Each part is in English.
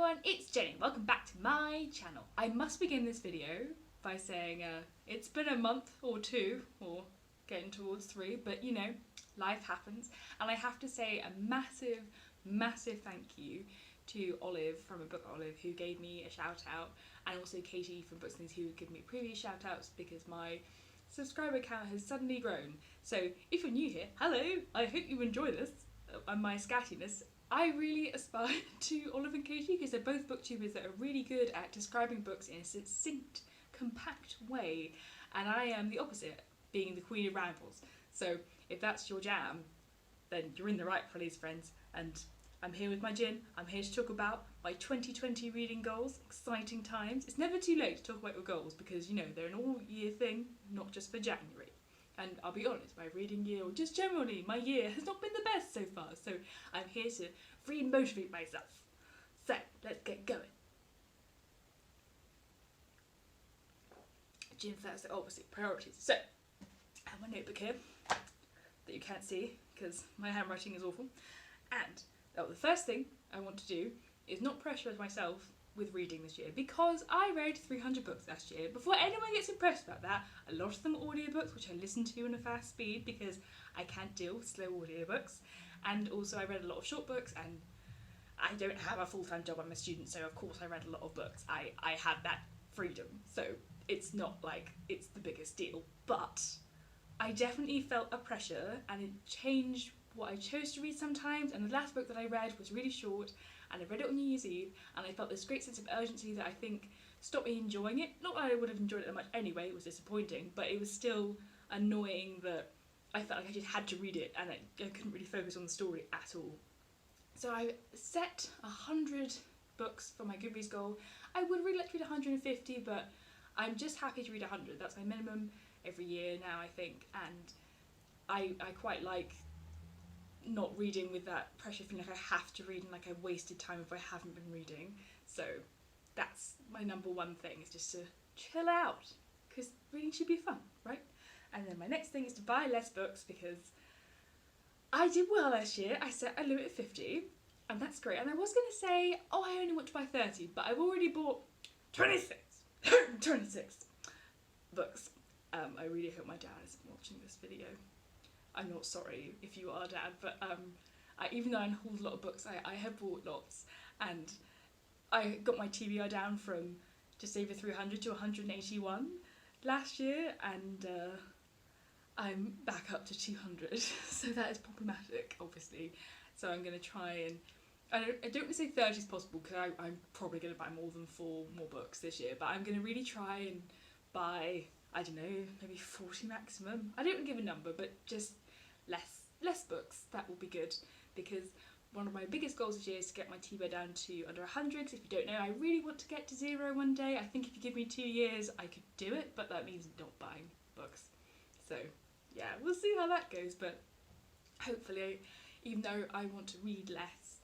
everyone, it's Jenny. Welcome back to my channel. I must begin this video by saying it's been a month or two, or getting towards 3, but you know, life happens. And I have to say a massive, massive thank you to Olive from A Book Olive, who gave me a shout out, and also Katie from Books Things, who gave me previous shout outs because my subscriber count has suddenly grown. So if you're new here, hello, I hope you enjoy this and my scattiness. I really aspire to Olive and Katie because they're both booktubers that are really good at describing books in a succinct, compact way, and I am the opposite, being the queen of rambles. So if that's your jam, then you're in the right place, friends. And I'm here with my gin. I'm here to talk about my 2020 reading goals. Exciting times. It's never too late to talk about your goals because, you know, they're an all-year thing, not just for January. And I'll be honest, my reading year, or just generally my year, has not been the best so far. So I'm here to re-motivate myself. So let's get going. Gin first, obviously, priorities. So I have my notebook here that you can't see because my handwriting is awful. And the first thing I want to do is not pressurise myself with reading this year, because I read 300 books last year. Before anyone gets impressed about that, a lot of them are audiobooks, which I listen to in a fast speed because I can't deal with slow audiobooks. And also I read a lot of short books, and I don't have a full-time job, I'm a student, so of course I read a lot of books. I had that freedom, so it's not like it's the biggest deal, but I definitely felt a pressure, and it changed what I chose to read sometimes. And the last book that I read was really short, and I read it on New Year's Eve, and I felt this great sense of urgency that I think stopped me enjoying it. Not that I would have enjoyed it that much anyway, it was disappointing, but it was still annoying that I felt like I just had to read it, and I couldn't really focus on the story at all. So I set 100 books for my Goodreads goal. I would really like to read 150, but I'm just happy to read 100. That's my minimum every year now, I think, and I quite like not reading with that pressure, feeling like I have to read and like I've wasted time if I haven't been reading. So that's my number one thing, is just to chill out, because reading should be fun, right? And then my next thing is to buy less books, because I did well last year. I set a limit of 50, and that's great. And I was going to say, oh, I only want to buy 30, but I've already bought 26 books. I really hope my dad isn't watching this video. I'm not sorry if you are, Dad, but even though I hold a lot of books, I have bought lots, and I got my TBR down from just over 300 to 181 last year, and I'm back up to 200, so that is problematic, obviously. So I'm going to try and, I don't want to say 30 is possible, because I'm probably going to buy more than 4 more books this year, but I'm going to really try and buy, I don't know, maybe 40 maximum. I don't want to give a number, but just less books. That will be good, because one of my biggest goals this year is to get my TBR down to under 100. Because if you don't know, I really want to get to 0 one day. I think if you give me 2 years, I could do it, but that means not buying books. So yeah, we'll see how that goes, but hopefully, even though I want to read less,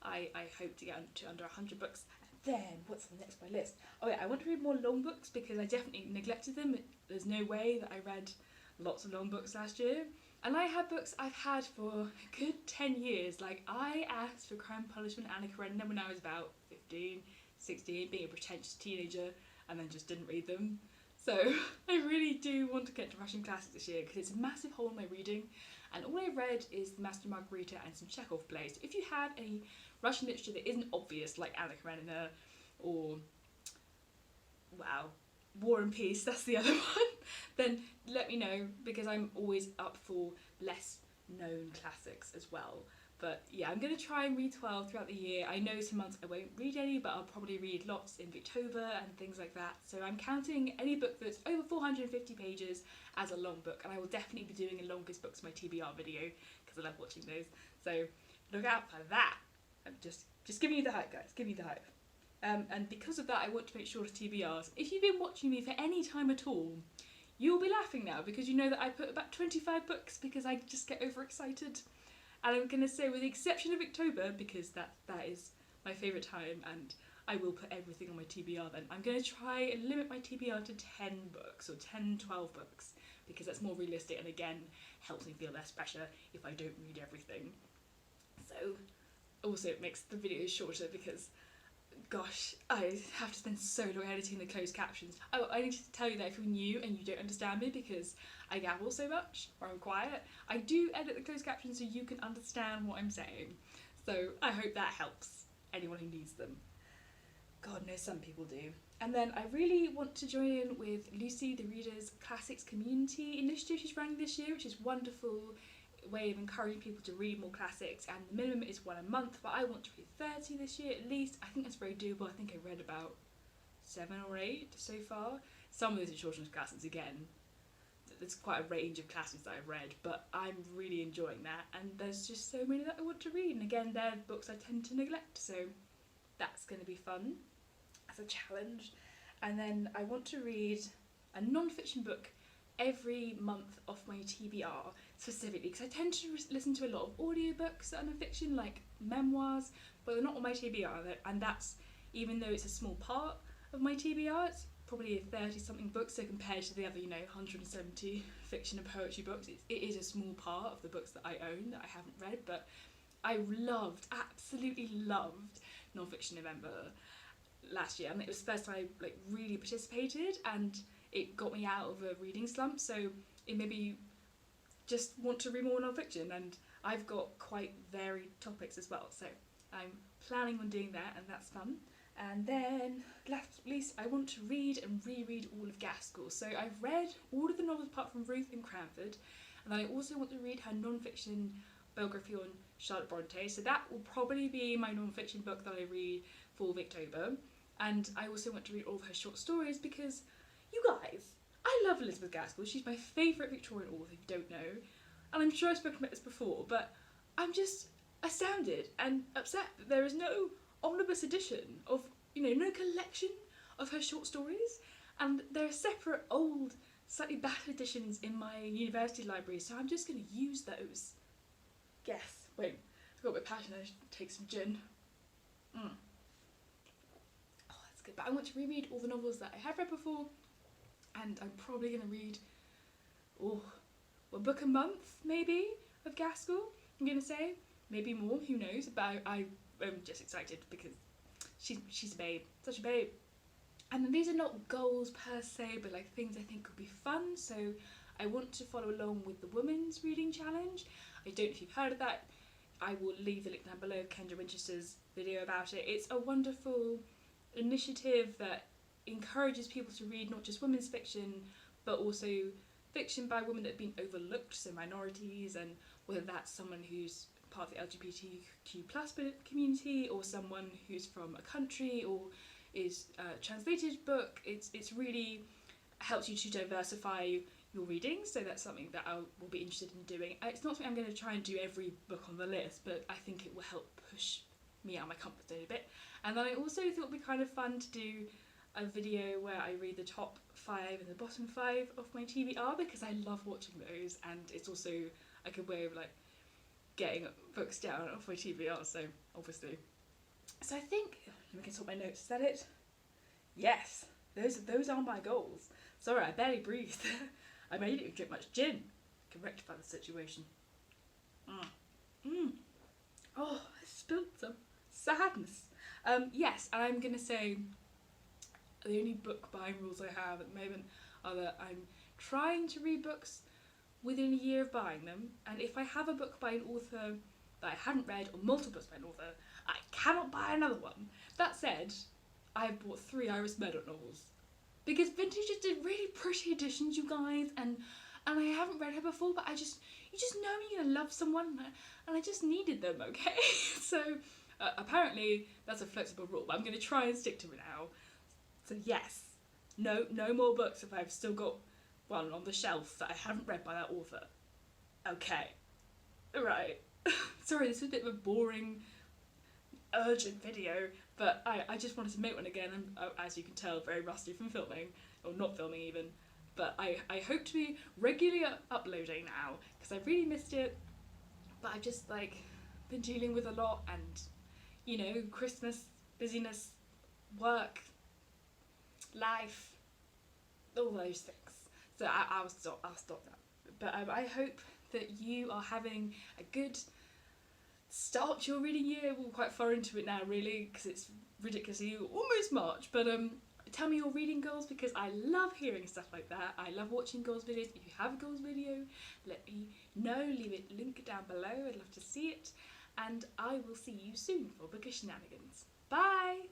I hope to get to under 100 books. And then, what's next on my list? Oh yeah, I want to read more long books, because I definitely neglected them. There's no way that I read lots of long books last year. And I had books I've had for a good 10 years. Like, I asked for Crime and Punishment, Anna Karenina when I was about 15, 16, being a pretentious teenager, and then just didn't read them. So I really do want to get to Russian classics this year, because it's a massive hole in my reading, and all I've read is The Master and Margarita and some Chekhov plays. So if you have any Russian literature that isn't obvious, like Anna Karenina or, wow, War and Peace, that's the other one, then let me know, because I'm always up for less known classics as well. But yeah, I'm going to try and read 12 throughout the year. I know some months I won't read any, but I'll probably read lots in Victober and things like that. So I'm counting any book that's over 450 pages as a long book, and I will definitely be doing a longest books my TBR video, because I love watching those. So look out for that. I'm just giving you the hype, guys, giving you the hype. And because of that, I want to make shorter TBRs. If you've been watching me for any time at all, you'll be laughing now, because you know that I put about 25 books, because I just get overexcited. And I'm going to say, with the exception of October, because that is my favourite time, and I will put everything on my TBR then, I'm going to try and limit my TBR to 10 books, or 10, 12 books, because that's more realistic, and again, helps me feel less pressure if I don't read everything. So, also it makes the videos shorter, because gosh, I have to spend so long editing the closed captions. Oh, I need to tell you that if you're new and you don't understand me because I gabble so much or I'm quiet, I do edit the closed captions so you can understand what I'm saying. So I hope that helps anyone who needs them. God knows some people do. And then I really want to join in with Lucy, the Reader's Classics Community initiative she's running this year, which is a wonderful way of encouraging people to read more classics, and the minimum is 1 a month, but I want to read 30 this year at least. I think that's very doable. I think I read about 7 or 8 so far. Some of those are children's classics again. There's quite a range of classics that I've read, but I'm really enjoying that, and there's just so many that I want to read, and again, they're books I tend to neglect, so that's going to be fun as a challenge. And then I want to read a non-fiction book every month off my TBR, specifically because I tend to listen to a lot of audiobooks that are non-fiction, like memoirs, but they're not on my TBR, and that's, even though it's a small part of my TBR, it's probably a 30-something book, so compared to the other, 170 fiction and poetry books, it is a small part of the books that I own that I haven't read, but I absolutely loved Nonfiction November last year, and it was the first time I really participated, and it got me out of a reading slump, so it made me just want to read more non-fiction, and I've got quite varied topics as well, so I'm planning on doing that, and that's fun. And then, last but not least, I want to read and reread all of Gaskell. So I've read all of the novels apart from Ruth and Cranford, and then I also want to read her non-fiction biography on Charlotte Bronte, so that will probably be my non-fiction book that I read for Victober. And I also want to read all of her short stories because, you guys, I love Elizabeth Gaskell. She's my favourite Victorian author, if you don't know. And I'm sure I've spoken about this before, but I'm just astounded and upset that there is no omnibus edition of, no collection of her short stories. And there are separate old, slightly battered editions in my university library, so I'm just going to use those. Yes. Wait, I've got a bit of passion. I should take some gin. But I want to reread all the novels that I have read before, and I'm probably going to read a book a month maybe of Gaskell, I'm going to say, maybe more, who knows, but I'm just excited because she's a babe, such a babe. And these are not goals per se, but things I think could be fun, so I want to follow along with the Women's Reading Challenge. I don't know if you've heard of that. I will leave the link down below, Kendra Winchester's video about it. It's a wonderful initiative that encourages people to read not just women's fiction, but also fiction by women that have been overlooked, so minorities, and whether that's someone who's part of the LGBTQ+ community, or someone who's from a country, or is a translated book. It's really helps you to diversify your reading, so that's something that I will be interested in doing. It's not something I'm going to try and do every book on the list, but I think it will help push me out of my comfort zone a bit. And then I also thought it would be kind of fun to do a video where I read the top 5 and the bottom 5 of my TBR, because I love watching those, and it's also a good way of getting books down off my TBR, so obviously. So I think, let me sort my notes, is that it? Yes, those are my goals. Sorry, I barely breathed. I made it drink much gin. I can rectify the situation. Oh, I spilled some sadness. Yes, and I'm going to say the only book buying rules I have at the moment are that I'm trying to read books within a year of buying them, and if I have a book by an author that I haven't read, or multiple books by an author, I cannot buy another one. That said, I bought 3 Iris Murdoch novels, because Vintage just did really pretty editions, you guys, and I haven't read her before, but you just know you're going to love someone, and I just needed them, okay? So apparently that's a flexible rule, but I'm going to try and stick to it now. So yes, no more books if I've still got one on the shelf that I haven't read by that author. Okay, right. Sorry, this is a bit of a boring, urgent video, but I just wanted to make one again. I'm, as you can tell, very rusty from filming, or not filming even, but I hope to be regularly uploading now, because I've really missed it, but I've just been dealing with a lot, and Christmas, busyness, work, life, all those things. So I'll stop that. But I hope that you are having a good start to your reading year. We're quite far into it now, really, because it's ridiculously almost March, but tell me your reading goals, because I love hearing stuff like that. I love watching goals videos. If you have a goals video, let me know, leave it link down below, I'd love to see it, and I will see you soon for Bookish Shenanigans. Bye!